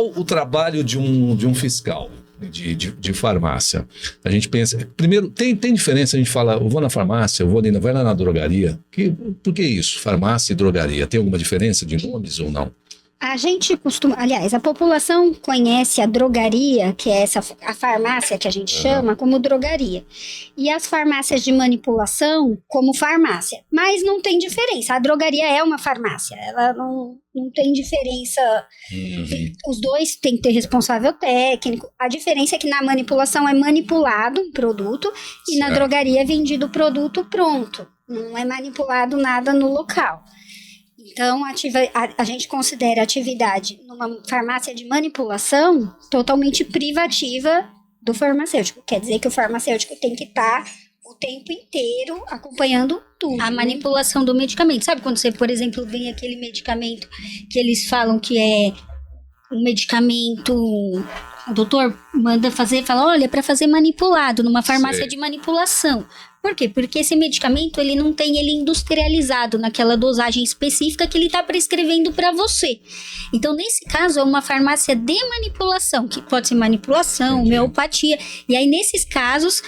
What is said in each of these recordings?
qual o trabalho de um fiscal de farmácia? A gente pensa... Primeiro, tem diferença, a gente fala, eu vou na farmácia, vai lá na drogaria. Por que isso? Farmácia e drogaria. Tem alguma diferença de nomes ou não? A gente costuma, aliás, a população conhece a drogaria, que é a farmácia que a gente chama, como drogaria. E as farmácias de manipulação como farmácia. Mas não tem diferença. A drogaria é uma farmácia. Ela não tem diferença. Os dois têm que ter responsável técnico. A diferença é que na manipulação é manipulado um produto e na drogaria é vendido o produto pronto. Não é manipulado nada no local. Então, a gente considera a atividade numa farmácia de manipulação totalmente privativa do farmacêutico. Quer dizer que o farmacêutico tem que estar o tempo inteiro acompanhando tudo. A manipulação do medicamento. Sabe quando você, por exemplo, vem aquele medicamento que eles falam que é um medicamento... O doutor manda fazer, fala, olha, para fazer manipulado numa farmácia de manipulação. Por quê? Porque esse medicamento, ele é industrializado naquela dosagem específica que ele está prescrevendo para você. Então, nesse caso, é uma farmácia de manipulação, que pode ser manipulação, homeopatia. E aí, nesses casos...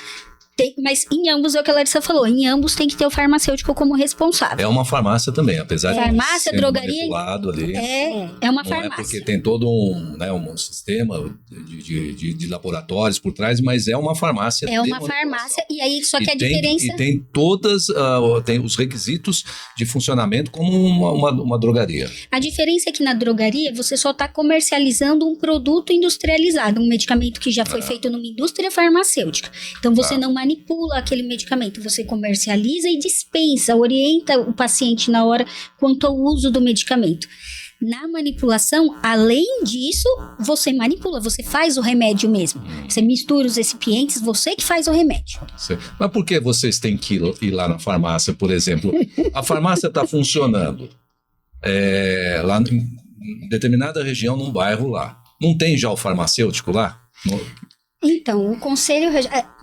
mas em ambos é o que a Larissa falou, em ambos tem que ter o farmacêutico como responsável. É uma farmácia também, apesar farmácia, de ser drogaria, manipulado ali. É uma farmácia. Não é porque tem todo um sistema de laboratórios por trás, mas é uma farmácia. É uma farmácia, e aí só que a diferença... E tem tem os requisitos de funcionamento como uma drogaria. A diferença é que na drogaria você só está comercializando um produto industrializado, um medicamento que já foi feito numa indústria farmacêutica. Então você não manipula aquele medicamento, você comercializa e dispensa, orienta o paciente na hora quanto ao uso do medicamento. Na manipulação, além disso, você manipula, você faz o remédio mesmo. Você mistura os recipientes, você que faz o remédio. Mas por que vocês têm que ir lá na farmácia, por exemplo? A farmácia está funcionando lá em determinada região, num bairro lá. Não tem já o farmacêutico lá? Então, o Conselho...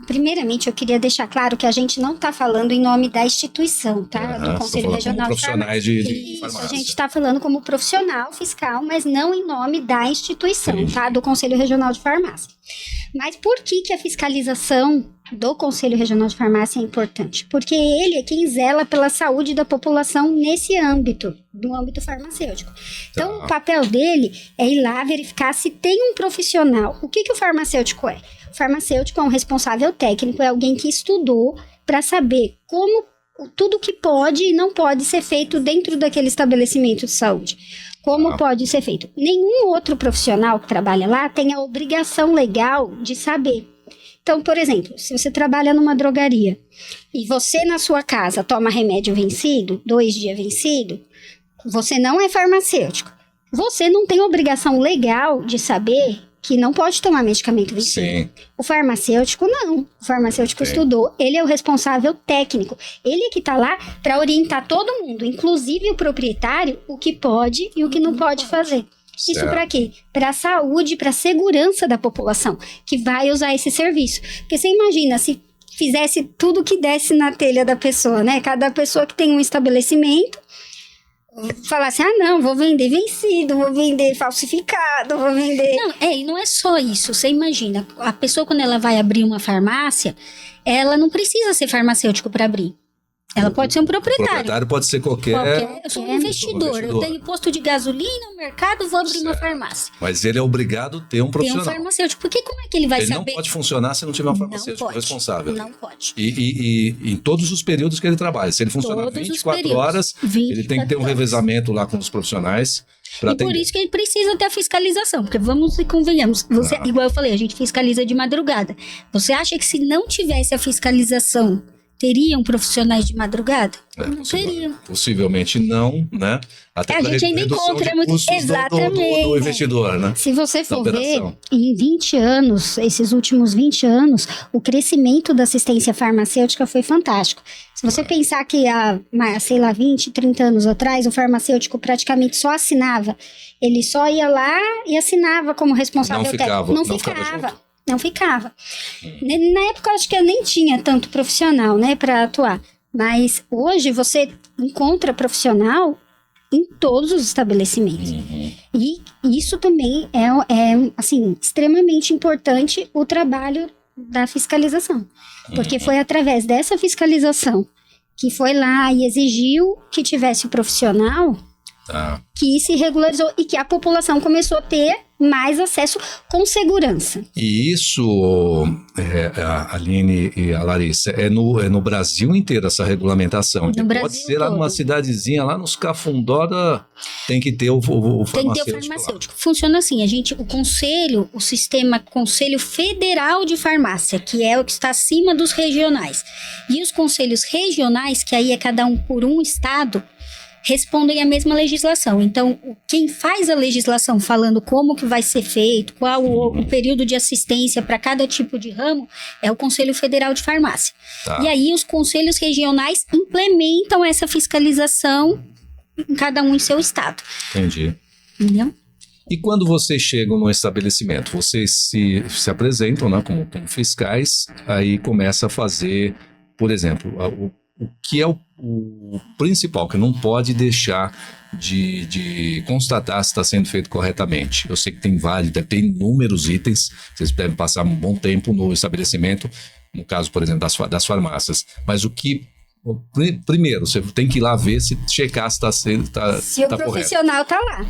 Primeiramente, eu queria deixar claro que a gente não está falando em nome da instituição, tá? Do Conselho Regional de profissionais de farmácia. A gente está falando como profissional fiscal, mas não em nome da instituição, tá? Do Conselho Regional de Farmácia. Mas por que a fiscalização do Conselho Regional de Farmácia é importante? Porque ele é quem zela pela saúde da população nesse âmbito, no âmbito farmacêutico. Então, o papel dele é ir lá verificar se tem um profissional. O que o farmacêutico é? O farmacêutico é um responsável técnico, é alguém que estudou para saber como tudo que pode e não pode ser feito dentro daquele estabelecimento de saúde. Como pode ser feito? Nenhum outro profissional que trabalha lá tem a obrigação legal de saber. Então, por exemplo, se você trabalha numa drogaria e você na sua casa toma remédio vencido, 2 dias vencido, você não é farmacêutico. Você não tem obrigação legal de saber que não pode tomar medicamento vencido. Sim. O farmacêutico não. O farmacêutico estudou. Ele é o responsável técnico. Ele é que está lá para orientar todo mundo, inclusive o proprietário, o que pode e o que não pode fazer. Isso para quê? Para a saúde, para a segurança da população que vai usar esse serviço. Porque você imagina se fizesse tudo que desse na telha da pessoa, né? Cada pessoa que tem um estabelecimento falasse, não, vou vender vencido, vou vender falsificado, vou vender... Não, e não é só isso. Você imagina, a pessoa quando ela vai abrir uma farmácia, ela não precisa ser farmacêutico para abrir. Ela pode ser um proprietário. O proprietário pode ser qualquer... Eu sou um investidor. Eu tenho posto de gasolina no mercado, vou abrir uma farmácia. Mas ele é obrigado a ter um profissional. Tem um farmacêutico. Porque como é que ele vai saber? Ele não pode funcionar se não tiver um farmacêutico responsável. Não pode. E em todos os períodos que ele trabalha. Se ele funcionar 24 horas, ele tem que ter um revezamento lá com os profissionais. E por isso que ele precisa ter a fiscalização. Porque vamos e convenhamos. Igual eu falei, a gente fiscaliza de madrugada. Você acha que se não tivesse a fiscalização... teriam profissionais de madrugada? Não teriam. Possivelmente não, né? Até a gente ainda encontra muito. Exatamente. Do investidor, né? Se você for ver, em 20 anos, esses últimos 20 anos, o crescimento da assistência farmacêutica foi fantástico. Se você pensar que há, sei lá, 20, 30 anos atrás, o farmacêutico praticamente só assinava. Ele só ia lá e assinava como responsável técnico. Não ficava. Não ficava. Na época, acho que eu nem tinha tanto profissional, né, para atuar. Mas hoje você encontra profissional em todos os estabelecimentos. E isso também é assim, extremamente importante o trabalho da fiscalização. Porque foi através dessa fiscalização que foi lá e exigiu que tivesse o profissional que se regularizou e que a população começou a ter mais acesso com segurança. E isso, a Aline e a Larissa, é no Brasil inteiro essa regulamentação. Pode ser lá numa cidadezinha, lá nos Cafundó, tem que ter o farmacêutico. Tem que ter o farmacêutico. Funciona assim, o sistema Conselho Federal de Farmácia, que é o que está acima dos regionais. E os conselhos regionais, que aí é cada um por um estado, respondem à mesma legislação. Então, quem faz a legislação falando como que vai ser feito, qual o período de assistência para cada tipo de ramo, é o Conselho Federal de Farmácia. E aí, os conselhos regionais implementam essa fiscalização, cada um em seu estado. Entendi. Entendeu? E quando vocês chegam no estabelecimento, vocês se apresentam, né, como fiscais, aí começa a fazer, por exemplo, o que é o principal, que não pode deixar de constatar se está sendo feito corretamente. Eu sei que tem inúmeros itens, vocês devem passar um bom tempo no estabelecimento, no caso, por exemplo, das farmácias. Mas primeiro, você tem que ir lá ver se checar se está sendo se o profissional está lá.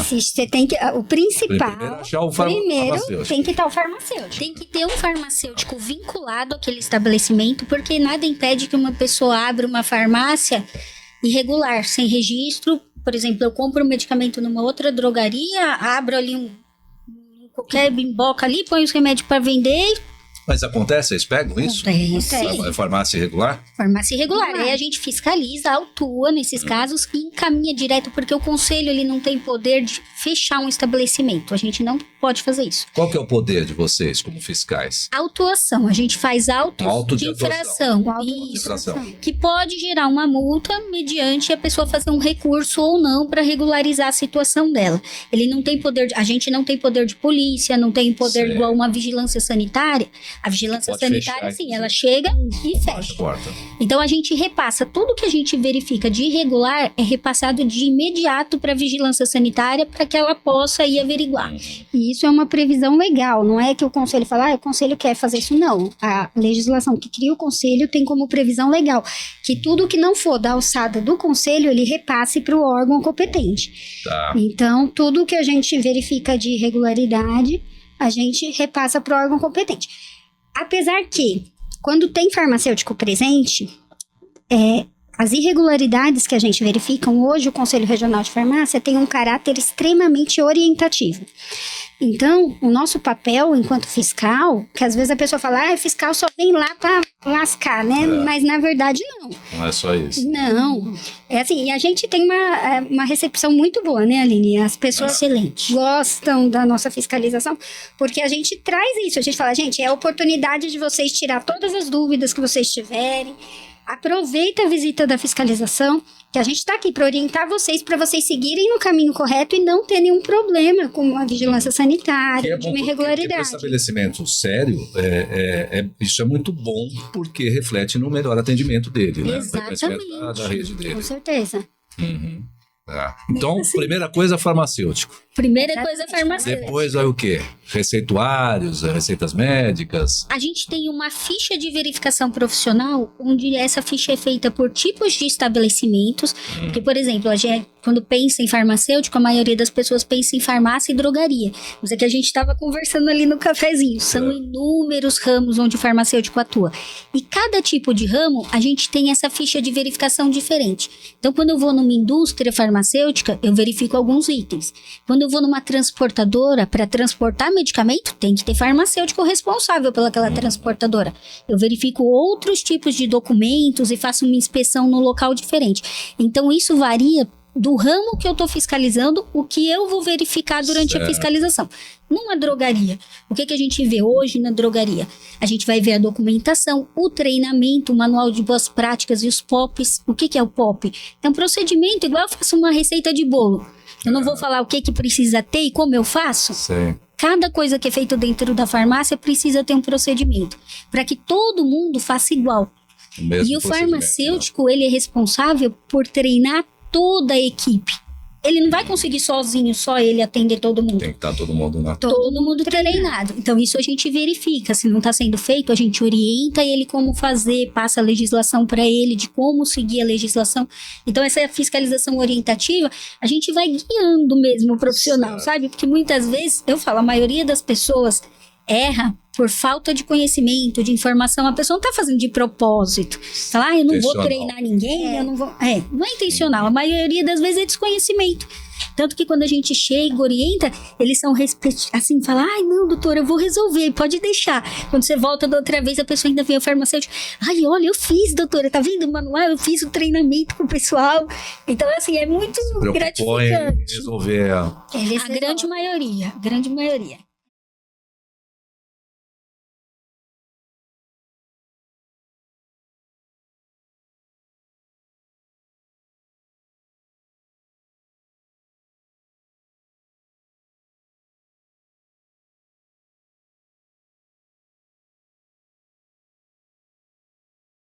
Se você tem que, o principal, primeiro tem que estar o farmacêutico. Tem que ter um farmacêutico vinculado àquele estabelecimento, porque nada impede que uma pessoa abra uma farmácia irregular, sem registro. Por exemplo, eu compro um medicamento numa outra drogaria, abro ali qualquer bimboca ali, põe os remédios para vender. Mas acontece? Vocês pegam isso? Acontece. É farmácia irregular? Farmácia irregular. Aí a gente fiscaliza, autua nesses casos e encaminha direto, porque o conselho ele não tem poder de fechar um estabelecimento. A gente não pode fazer isso. Qual que é o poder de vocês como fiscais? Autuação. A gente faz auto de infração. Que pode gerar uma multa mediante a pessoa fazer um recurso ou não para regularizar a situação dela. Ele não tem poder, a gente não tem poder de polícia, não tem poder igual uma vigilância sanitária. A vigilância sanitária, sim, ela chega e fecha. Então, a gente repassa. Tudo que a gente verifica de irregular é repassado de imediato para a vigilância sanitária para que ela possa ir averiguar. E isso é uma previsão legal. Não é que o conselho fala, o conselho quer fazer isso. Não. A legislação que cria o conselho tem como previsão legal que tudo que não for da alçada do conselho, ele repasse para o órgão competente. Então, tudo que a gente verifica de irregularidade, a gente repassa para o órgão competente. Apesar que, quando tem farmacêutico presente, as irregularidades que a gente verifica, hoje o Conselho Regional de Farmácia tem um caráter extremamente orientativo. Então, o nosso papel enquanto fiscal, que às vezes a pessoa fala, fiscal só vem lá para lascar, né? Mas na verdade não. Não é só isso. Não. É assim, e a gente tem uma recepção muito boa, né, Aline? As pessoas gostam da nossa fiscalização, porque a gente traz isso. A gente fala, gente, é a oportunidade de vocês tirar todas as dúvidas que vocês tiverem. Aproveita a visita da fiscalização, que a gente está aqui para orientar vocês, para vocês seguirem no caminho correto e não ter nenhum problema com a vigilância sanitária, de uma irregularidade. Porque estabelecimento sério, isso é muito bom, porque reflete no melhor atendimento dele, né? Exatamente. Da rede dele. Com certeza. Então, primeira coisa, farmacêutico. Primeira coisa, farmacêutico. Depois vai o quê? Receituários, receitas médicas. A gente tem uma ficha de verificação profissional, onde essa ficha é feita por tipos de estabelecimentos. Porque, por exemplo, quando pensa em farmacêutico, a maioria das pessoas pensa em farmácia e drogaria. Mas é que a gente estava conversando ali no cafezinho. São inúmeros ramos onde o farmacêutico atua. E cada tipo de ramo, a gente tem essa ficha de verificação diferente. Então, quando eu vou numa indústria farmacêutica, eu verifico alguns itens. Quando eu vou numa transportadora, para transportar medicamento, tem que ter farmacêutico responsável pelaquela transportadora. Eu verifico outros tipos de documentos e faço uma inspeção no local diferente. Então, isso varia do ramo que eu estou fiscalizando, o que eu vou verificar durante a fiscalização. Numa drogaria, o que a gente vê hoje na drogaria? A gente vai ver a documentação, o treinamento, o manual de boas práticas e os POPs. O que é o POP? É um procedimento igual eu faço uma receita de bolo. Eu não vou falar o que precisa ter e como eu faço. Sim. Cada coisa que é feita dentro da farmácia precisa ter um procedimento, para que todo mundo faça igual. E o farmacêutico, ele é responsável por treinar toda a equipe. Ele não vai conseguir sozinho, só ele atender todo mundo. Tem que estar todo mundo na... Todo mundo treinado. Então, isso a gente verifica. Se não está sendo feito, a gente orienta ele como fazer, passa a legislação para ele de como seguir a legislação. Então, essa fiscalização orientativa, a gente vai guiando mesmo o profissional, sabe? Porque muitas vezes, eu falo, a maioria das pessoas erra por falta de conhecimento, de informação. A pessoa não está fazendo de propósito. Fala, eu não vou treinar ninguém, eu não vou... não é intencional. A maioria das vezes é desconhecimento. Tanto que quando a gente chega, orienta, eles são assim, fala, não, doutora, eu vou resolver, pode deixar. Quando você volta da outra vez, a pessoa ainda vem ao farmacêutico, olha, eu fiz, doutora, tá vendo o manual? Eu fiz o treinamento com o pessoal. Então, assim, é muito gratificante. Resolver grande maioria.